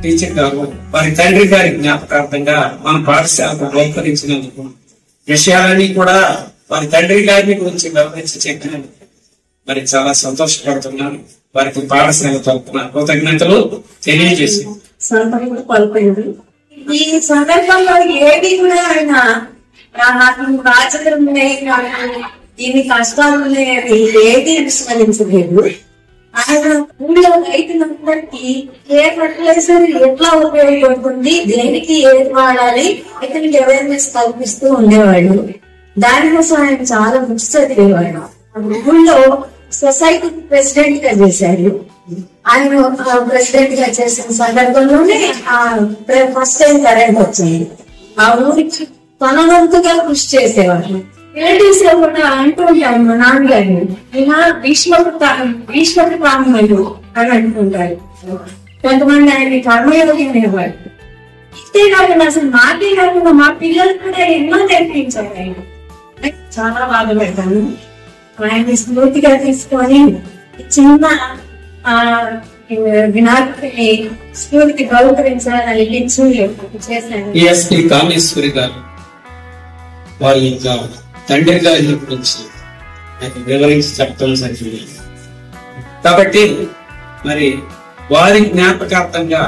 Teacher గారు వారి తండ్రి గారి జ్ఞాపకార్థంగా మన పాఠశాలకు బహుకరించినందుకు విషయాలన్నీ కూడా వారి తండ్రి గారిని గురించి వివరించి చెప్పినందుకు మరి చాలా సంతోషపడుతున్నాను. వారికి పాఠశాల తరపున కృతజ్ఞతలు తెలియజేసి ఈ సందర్భంలో ఏది కూడా ఆయన నాకు బాధ్యతలు ఉన్నాయి, నాకు ఇన్ని కష్టాలు ఉన్నాయని ఏది విస్మరించలేదు. ఆయన ఊళ్ళో రైతులందరికీ ఏ ఫర్టిలైజర్ ఎట్లా ఉపయోగపడుతుంది, దేనికి ఏది వాడాలి, ఇతనికి అవేర్నెస్ కల్పిస్తూ ఉండేవాడు. దానికోసం ఆయన చాలా బుక్స్ చదివేవాడు. ఊళ్ళో సొసైటీ ప్రెసిడెంట్ గా చేశారు. ఆయన ప్రెసిడెంట్ గా చేసిన సందర్భంలోనే ఫస్ట్ టైం కరెంట్ వచ్చింది. ఆ ఊరికి తన వంతుగా కృషి చేసేవాడు. రిలేటివ్స్ లో కూడా అంటూ ఉంటారు మా నాన్నగారిని, ఈయన భీష్మకు బ్రాహ్మణుడు అని అంటుంటారు. కొంతమంది ఆయన కర్మయోగి అనేవాడు. ఇదే కాకుండా అసలు మాకే కాకుండా మా పిల్లలు కూడా ఎన్నో నేర్పించారు ఆయన. చాలా బాధపడ్డాను. ఆయన స్ఫూర్తిగా తీసుకొని చిన్న వినాయకుడిని స్ఫూర్తి బహుకరించాలని చేశాను. ESP కామేశ్వరి గారు వారి యొక్క తండ్రి గారి గురించి వివరించి చెప్పడం జరిగింది. కాబట్టి మరి వారి జ్ఞాపకార్థంగా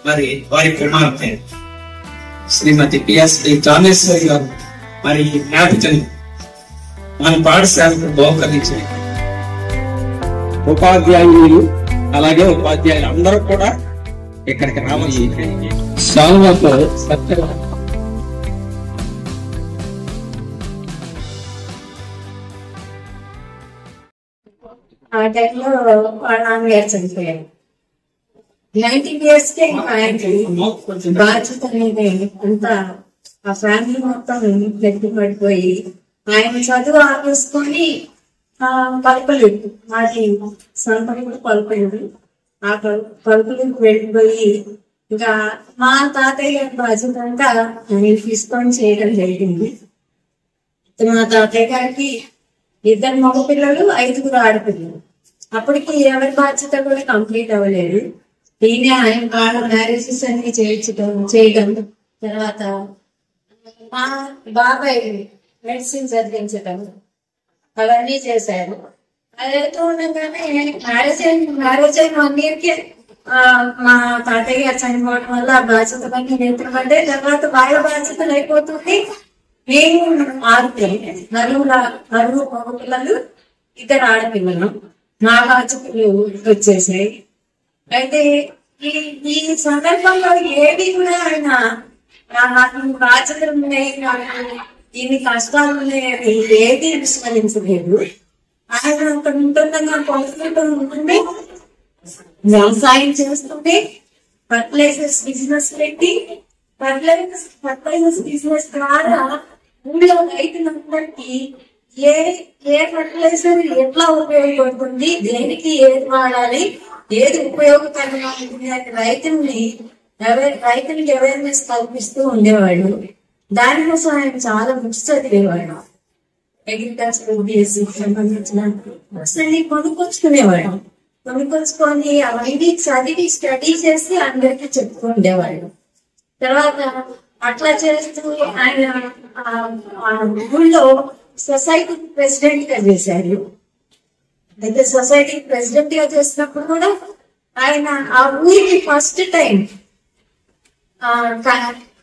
మరి వారి కుమార్తె శ్రీమతి PSP కామేశ్వరి గారు మరి జ్ఞాపికను మన పాఠశాలకు బహుకరించి ఉపాధ్యాయులు అలాగే ఉపాధ్యాయులు అందరూ కూడా ఇక్కడికి రావాలి. సాల్వతో సత్యం ఆ టైంలో వాళ్ళ నాన్నగారు చనిపోయారు. 19 years కే ఆయనకి బాధ్యత అనేది అంతా ఆ ఫ్యామిలీ మొత్తం గట్టి పడిపోయి ఆయన చదువు ఆపేసుకొని పలుకలేదు. మాది సొంతప్పుడు పలుకలేదు. ఆ పలుకులకు వెళ్ళిపోయి ఇంకా మా తాతయ్య గారి బాధ్యత అంతా ఆయన తీసుకొని చేయడం జరిగింది. మా తాతయ్య గారికి 2 మగపిల్లలు 5 ఆడపిల్లలు. అప్పటికి ఎవరి బాధ్యత కూడా కంప్లీట్ అవ్వలేదు. ఈయన ఆయన వాళ్ళ మ్యారేజెస్ అన్ని చేయడం తర్వాత మా బాబాయ్ మెడిసిన్ చదివించడం అవన్నీ చేశారు. అదైతే ఉండగానే మ్యారేజ్ అయిన 1 year కి మా తాతయ్య గారు చనిపోవడం వల్ల ఆ బాధ్యతలన్నీ నేర్పబడ్డే. తర్వాత వాళ్ళ బాధ్యతలు అయిపోతుంది. మేము 6 మగ పిల్లలు 2 ఆడపిల్లలు. నా బాధ్యతలు వచ్చేసాయి. అయితే ఈ సందర్భంలో ఏది కూడా ఆయన నాకు బాధ్యతలు ఉన్నాయి, నాకు ఇన్ని కష్టాలు ఉన్నాయని ఏది విస్మరించలేదు. ఆయన అక్కడ ఉంటుండగా కొనుక్కుంటూ ఉంటుంది, వ్యవసాయం చేస్తుంటే ఫర్టిలైజర్స్ బిజినెస్ పెట్టి ఫర్టిలైజర్స్ బిజినెస్ ద్వారా ఊళ్ళో రైతులందరికీ ఏ ఫర్టిలైజర్ ఎట్లా ఉపయోగపడుతుంది, దేనికి ఏది వాడాలి, ఏది ఉపయోగకరంగా ఉంటుంది అని రైతునికి అవేర్నెస్ కల్పిస్తూ ఉండేవాడు. దానికోసం ఆయన చాలా బుక్స్ చదివేవాడు. అగ్రికల్చర్ BSc సంబంధించిన బుక్స్ అన్ని కొనుక్కొచ్చుకునేవాడు. కొనుక్కొచ్చుకొని అవన్నీ చదివి స్టడీ చేసి అందరికీ చెప్తూ ఉండేవాడు. తర్వాత అట్లా చేస్తూ ఆయన ఊళ్ళో సొసైటీ ప్రెసిడెంట్ గా చేశారు. అయితే సొసైటీ ప్రెసిడెంట్ గా చేసినప్పుడు కూడా ఆయన ఆ ఊరికి ఫస్ట్ టైం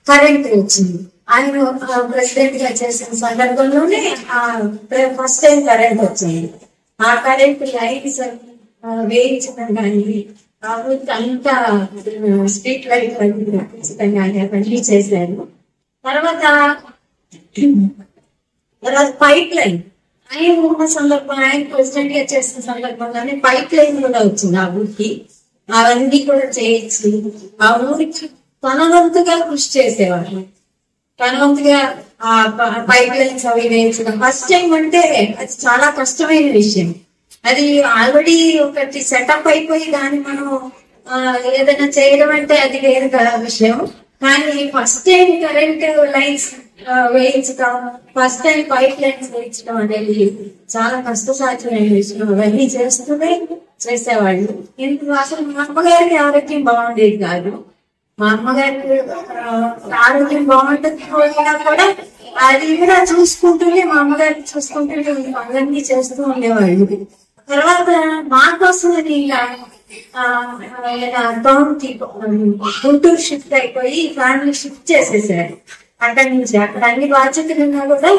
కరెంట్ వచ్చింది. ఆయన ప్రెసిడెంట్ గా చేసిన సందర్భంలోనే ఫస్ట్ టైం కరెంట్ వచ్చింది. ఆ కరెంట్ లైట్స్ వేయించడం కానీ ఆ ఊరికి అంతా స్ట్రీట్ లైట్ ఖచ్చితంగా అవన్నీ చేశారు. తర్వాత పైప్ లైన్ ఆయన ఉన్న సందర్భంలో, ఆయన ప్రెసిడెంట్ గా చేసిన సందర్భంలోనే పైప్ లైన్ కూడా వచ్చింది ఆ ఊరికి. అవన్నీ కూడా చేయించి ఆ ఊరికి తన వంతుగా కృషి చేసేవారు. తన వంతుగా ఆ పైప్ లైన్స్ అవి వేయించడం ఫస్ట్ టైం అంటే అది చాలా కష్టమైన విషయం. అది ఆల్రెడీ ఒకటి సెటప్ అయిపోయి దాన్ని మనం ఏదైనా చేయడం అంటే అది వేరు విషయం. కానీ ఫస్ట్ టైం కరెంట్ లైన్స్ వేయించడం, ఫస్ట్ టైం పైప్ లైన్స్ వేయించడం అనేది చాలా కష్టసాధ్యమైన విషయం. అవన్నీ చేస్తూనే చేసేవాళ్ళు. ఎందుకు అసలు మా అమ్మగారికి ఆరోగ్యం బాగుండేది కాదు. మా అమ్మగారికి ఆరోగ్యం బాగుంటుందా కూడా అది కూడా చూసుకుంటూనే మా అమ్మగారిని చూసుకుంటూనే పనులన్నీ చేస్తూ ఉండేవాళ్ళు. తర్వాత మా కోసం గుంటూరు షిఫ్ట్ అయిపోయి ఫ్యామిలీ షిఫ్ట్ చేసేసారు. అక్కడి నుంచి అక్కడ అన్ని బాధ్యతలు ఉన్నా కూడా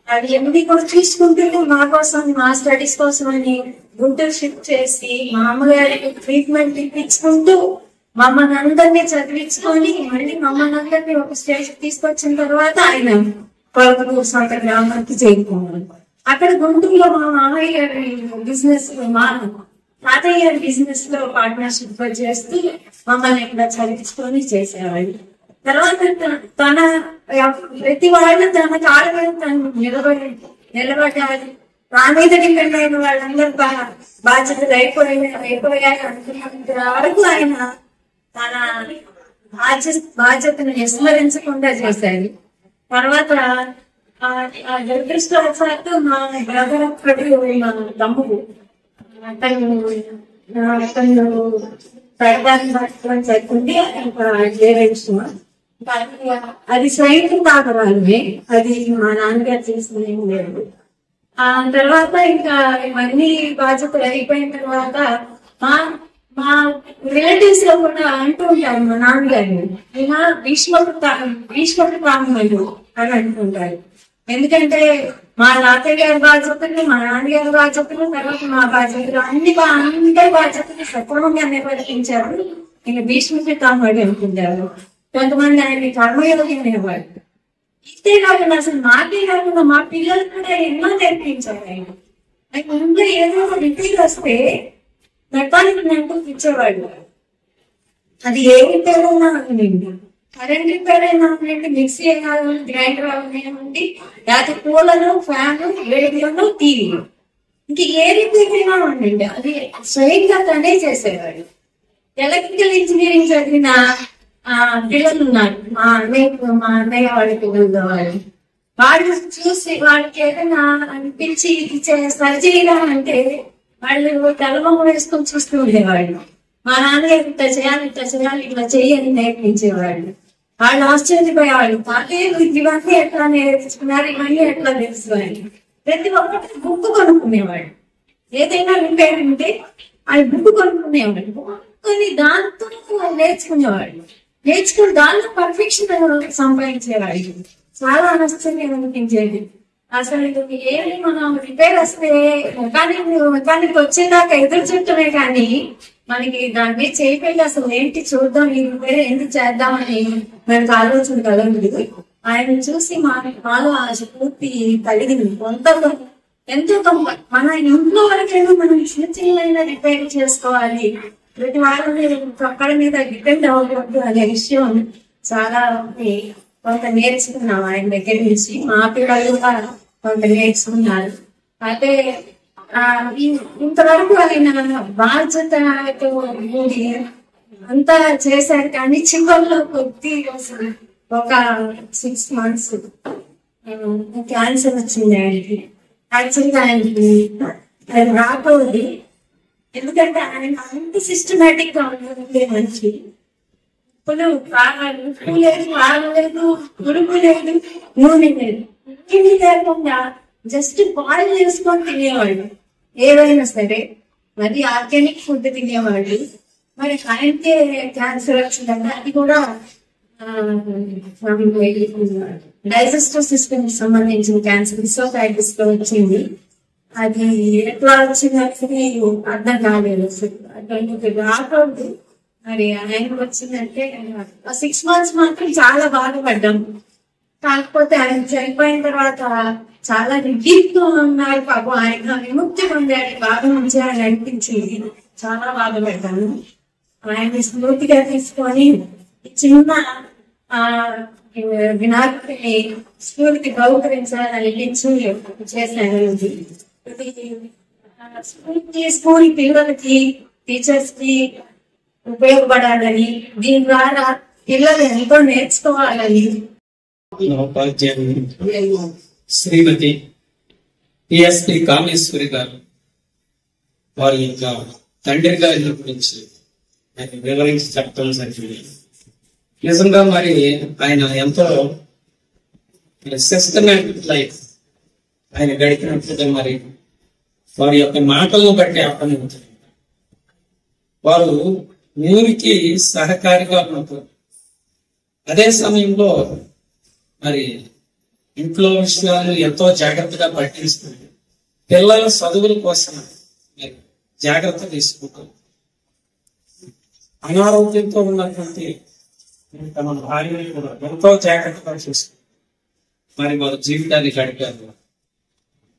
అది ఎన్ని కూడా చూసుకుంటూ మా కోసం మా స్టడీస్ కోసం అని గుంటూరు షిఫ్ట్ చేసి మా అమ్మగారికి ట్రీట్మెంట్ ఇప్పించుకుంటూ మమ్మల్ని అందరినీ చదివించుకొని మళ్ళీ మమ్మల్ని అందరినీ ఒక స్టేజ్ తీసుకొచ్చిన తర్వాత ఆయన కొలకూరు సొంత గ్రామానికి చేరుకున్నాను. అక్కడ గుంటూరులో మా మామయ్య గారి బిజినెస్, మా తాతయ్య గారి బిజినెస్ లో పార్ట్నర్షిప్ చేస్తూ మమ్మల్ని ఇక్కడ చదివించుకొని చేసేవాళ్ళు. తర్వాత తన ప్రతి వాళ్ళు తన కాళ్ళ మీద తను నిలబడాలి. నా మీద డిపెండ్ అయిన వాళ్ళందరూ బాధ్యతలు అయిపోయాయి అనుకున్నంత వరకు ఆయన తన బాధ్యతను విస్మరించకుండా చేశారు. తర్వాత దురదృష్టవశాత్తు మా బ్రదర్ ఒక్కడు మా తమ్ముడు అతను ప్రధాని పట్టుకొని చదువుకుంటే అది స్వయం తాకరాలమే, అది మా నాన్నగారు చేసిన ఏం లేదు. ఆ తర్వాత ఇంకా ఇవన్నీ బాధ్యతలు అయిపోయిన తర్వాత మా రిలేటివ్స్ లో కూడా అంటూ ఉంటారు మా నాన్నగారిని, ఈయన భీష్ముడు బ్రాహ్మణుడు అని అంటుంటారు. ఎందుకంటే మా తాతయ్య గారి బాధ్యతలు, మా నాన్నగారి బాధ్యతలు, తర్వాత మా బాధ్యతలు అందరి బాధ్యతలు సక్రమంగా నిర్వర్తించారు. ఈయన భీష్ముడి బ్రాహ్మణుడు అనుకుంటారు. కొంతమంది ఆయన కర్మయోగి అనేవాళ్ళు. ఇదే కాకుండా అసలు మాకే కాకుండా మా పిల్లలు కూడా ఎన్నో నేర్పించారు ఆయన. ఇంకా ఏదో రిపీట్ వస్తే మెకానిక్ అంటూ ఇచ్చేవాడు. అది ఏ రిపేర్ అయినా ఉండండి, కరెంట్ రిపేర్ అయినా ఉండండి, మిక్సీ అయినా గ్రైండర్ అవనివ్వండి, లేకపోతే కూలరు, ఫ్యాను, రేడియోలు, టీవీలు, ఇంక ఏ రిపేర్ అయినా ఉండండి అది స్వయంగా తనే చేసేవాడు. ఎలక్ట్రికల్ ఇంజనీరింగ్ చదివిన పిల్లలు ఉన్నారు, మా అన్నయ్య వాళ్ళ పిల్లలు. వాళ్ళు చూసి వాళ్ళకి ఏదైనా అనిపించి ఇది సరిచేయడం అంటే వాళ్ళు తెల్లబొమ్మ వేసుకొని చూస్తూ ఉండేవాళ్ళు. మా నాన్నగారు ఇట్లా చేయాలి ఇట్లా చెయ్యని నేర్పించేవాళ్ళు. వాళ్ళు ఆశ్చర్యపోయేవాళ్ళు, ఇవన్నీ ఎట్లా నేర్చుకున్నారు, ఇవన్నీ ఎట్లా తెలుసుకోవాలి. ప్రతి ఒక్కటి బుక్ కొనుక్కునేవాళ్ళు. ఏదైనా రిపేర్ ఉంటే అది బుక్ కొనుక్కునేవాళ్ళు. కొన్ని దాంతో నేర్చుకునేవాళ్ళు. నేర్చుకుని దాంట్లో పర్ఫెక్షన్ సంపాదించేవాళ్ళు. చాలా ఆశ్చర్యం అనిపించేది. అసలు ఏమి మనం రిపేర్ వస్తే మెకానిక్ వచ్చేదాకా ఎదురు చూడటమే కానీ మనకి దాని మీద చేయకపోయి అసలు ఏంటి చూద్దాం, ఈ రిపేర్ ఏంటి చేద్దామని మనకు ఆలోచన కలగదు. ఆయన చూసి మాలో ఆ స్ఫూర్తి కలిగింది. ఎంతో మన ఇంట్లో వరకైనా మనం చిన్న రిపేర్ చేసుకోవాలి, ప్రతి వాళ్ళని ఒక్కడి మీద డిపెండ్ అవ్వకూడదు అనే విషయం చాలా కొంత నేర్చుకున్నాం ఆయన దగ్గర నుంచి. మా పిల్లలు కూడా కొంత నేర్చుకున్నారు. అయితే ఇంతవరకు ఆయన బాధ్యతతో అంతా చేశారు. కానీ చివరిలో కొద్ది ఒక 6 months క్యాన్సర్ వచ్చింది ఆయనకి. యాక్చువల్గా ఆయనకి అది రాకూడదు, ఎందుకంటే ఆయన అంత సిస్టమేటిక్ గా ఉండే మనిషి. ఇప్పుడు ఉప్పు లేదు, కారం లేదు, ఉడుపు లేదు, నూనె లేదు, ఇంకేమీ లేకుండా జస్ట్ బాయిల్ చేసుకొని తినేవాళ్ళు ఏవైనా సరే. మరి ఆర్గానిక్ ఫుడ్ తినేవాళ్ళు. మరి ఆయనకే క్యాన్సర్ వచ్చిందంటే అది కూడా డైజెస్టివ్ సిస్టమ్ కి సంబంధించిన క్యాన్సర్, ఇసోఫాగస్ లో వచ్చింది. అది ఎట్లా వచ్చిందంటే అర్థం కాలేదు. అటువంటి రాకూడదు. మరి ఆయనకు వచ్చిందంటే 6 months మాత్రం చాలా బాధపడ్డాం. కాకపోతే ఆయన చనిపోయిన తర్వాత చాలా రిలీఫ్ గా ఉన్నారు. పాపం ఆయన విముక్తి పొందాడు బాధ నుంచి ఆయన అనిపించింది. చాలా బాధపడ్డాను. ఆయన స్మృతిగా తీసుకొని చిన్న వినాయకుడిని స్కూల్ కి బహుకరించాలని అనిపించి చేశాను. స్కూల్ పిల్లలకి, టీచర్స్ కి ఉపయోగపడాలని, దీని ద్వారా పిల్లలు ఎంతో నేర్చుకోవాలని శ్రీమతి పిఎస్పి కామేశ్వరి గారు వారి యొక్క తండ్రి గారి గురించి వివరించి చెప్పడం జరిగింది. నిజంగా మరి ఆయన ఎంతో సిస్టమేటిక్ లైఫ్ ఆయన గడిపినట్లుగా మరి వారి యొక్క మాటలను బట్టి అర్థమవుతుంది. వారు ఊరికి సహకారిగా ఉంటారు. అదే సమయంలో మరి ఇంట్లో విషయాలు ఎంతో జాగ్రత్తగా పట్టిస్తుంది. పిల్లల చదువుల కోసం మరి జాగ్రత్త తీసుకుంటారు. అనారోగ్యంతో ఉన్నటువంటి తమ భార్యని కూడా ఎంతో జాగ్రత్తగా చూస్తారు. మరి వారి జీవితాన్ని గడిపారు.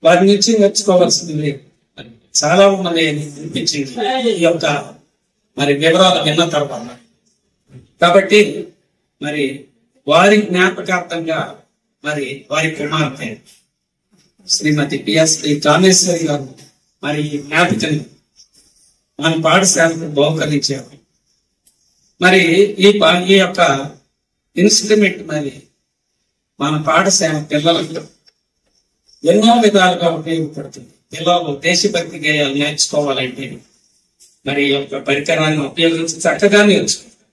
వారి నుంచి నేర్చుకోవాల్సింది చాలా ఉన్నది అనిపించింది ఈ యొక్క మరి వివరాలు విన్న తర్వాత. కాబట్టి మరి వారి జ్ఞాపకార్థంగా మరి వారి కుమార్తె శ్రీమతి పిఎస్పి కామేశ్వరి గారు మరి ఈ జ్ఞాపికను మన పాఠశాలకు బహుకరించారు. మరి ఈ యొక్క ఇన్స్ట్రుమెంట్ మరి మన పాఠశాల పిల్లలకు ఎన్నో విధాలుగా ఉపయోగపడుతుంది. పిల్లలు దేశభక్తి గేయాలు నేర్చుకోవాలంటే మరి ఈ యొక్క పరికరాన్ని ఉపయోగించి చక్కగా నేర్చుకుంటారు.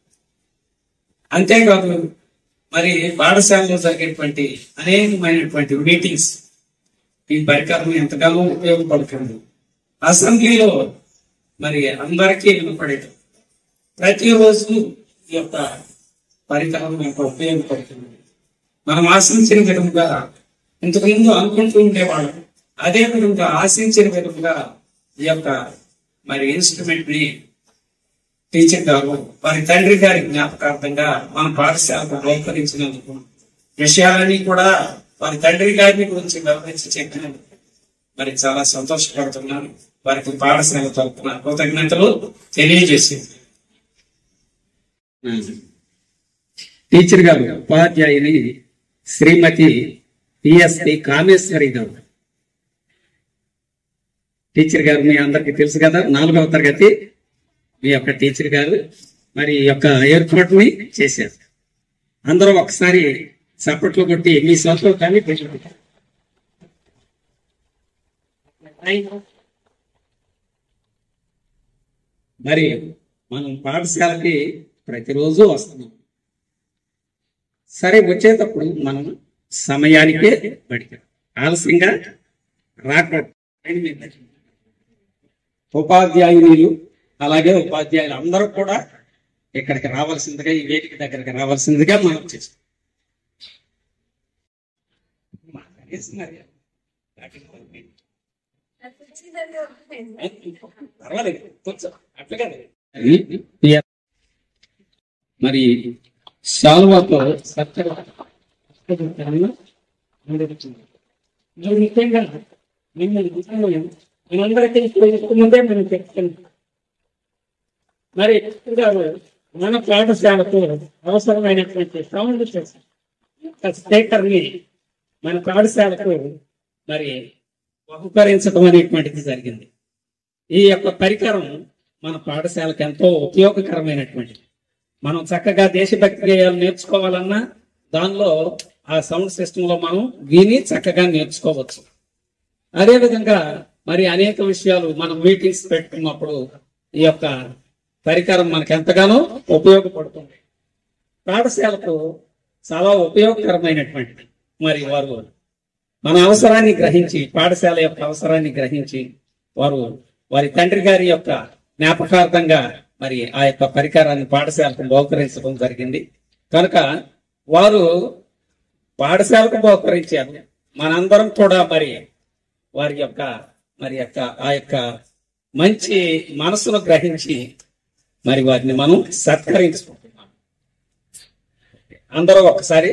అంతేకాదు మరి పాఠశాలలో జరిగేటువంటి అనేకమైనటువంటి మీటింగ్స్ ఈ పరికరం ఎంతగానో ఉపయోగపడుతుంది. అసెంబ్లీలో మరి అందరికీ వినపడేది. ప్రతిరోజు ఈ యొక్క పరికరం యొక్క ఉపయోగపడుతుంది. మనం ఆశించిన విధంగా ఇంతకుముందు అనుకుంటూ ఉండేవాళ్ళం. అదే విధంగా ఆశించిన విధంగా ఈ యొక్క మరి ఇన్స్ట్రుమెంట్ ని టీచర్ గారు వారి తండ్రి గారి జ్ఞాపకార్థంగా మన పాఠశాలకు బహుకరించినందుకు విషయాలన్నీ కూడా వారి తండ్రి గారిని గురించి వివరించి చెప్పినందుకు మరి చాలా సంతోషపడుతున్నాను. వారికి పాఠశాల తరపున కృతజ్ఞతలు తెలియజేసింది. టీచర్ గారు ఉపాధ్యాయుని శ్రీమతి పిఎస్పి కామేశ్వరి గారు. టీచర్ గారు మీ అందరికీ తెలుసు కదా, 4వ తరగతి మీ యొక్క టీచర్ గారు మరి ఈ యొక్క ఏర్పాటుని చేశారు. అందరూ ఒకసారి చప్పట్లు కొట్టి మీ సంతోషాన్ని పెంచుకుంటారు. మరి మనం పాఠశాలకి ప్రతిరోజు వస్తున్నాం. సరే, వచ్చేటప్పుడు మనం సమయానికే బడికి ఆలస్యంగా రాకూడదు. ఉపాధ్యాయులు అలాగే ఉపాధ్యాయులు అందరూ కూడా ఇక్కడికి రావాల్సిందిగా, ఈ వేదిక దగ్గరికి రావాల్సిందిగా మనం చేస్తాం. మరి శాలువాతో ముఖ్యంగా మనందరికీ ముందే మనం చెప్తున్నాం. మరి మన పాఠశాలకు అవసరమైనటువంటి సౌండ్ స్పీకర్ ని మన పాఠశాలకు మరి బహుకరించడం అనేటువంటిది జరిగింది. ఈ యొక్క పరికరం మన పాఠశాలకు ఎంతో ఉపయోగకరమైనటువంటిది. మనం చక్కగా దేశభక్తి గేయాలు నేర్చుకోవాలన్నా దానిలో ఆ సౌండ్ సిస్టమ్ లో మనం విని చక్కగా నేర్చుకోవచ్చు. అదేవిధంగా మరి అనేక విషయాలు మనం మీటింగ్స్ పెట్టుకున్నప్పుడు ఈ యొక్క పరికరం మనకు ఎంతగానో ఉపయోగపడుతుంది. పాఠశాలకు చాలా ఉపయోగకరమైనటువంటిది. మరి వారు మన అవసరాన్ని గ్రహించి, పాఠశాల యొక్క అవసరాన్ని గ్రహించి వారు వారి తండ్రి గారి యొక్క జ్ఞాపకార్థంగా మరి ఆ యొక్క పరికరాన్ని పాఠశాలకు బహుకరించడం జరిగింది. కనుక వారు పాఠశాలకు బహుకరించారు. మనందరం కూడా మరి వారి యొక్క ఆ యొక్క మంచి మనసును గ్రహించి మరి వారిని మనం సత్కరించుకుంటున్నాం. అందరూ ఒకసారి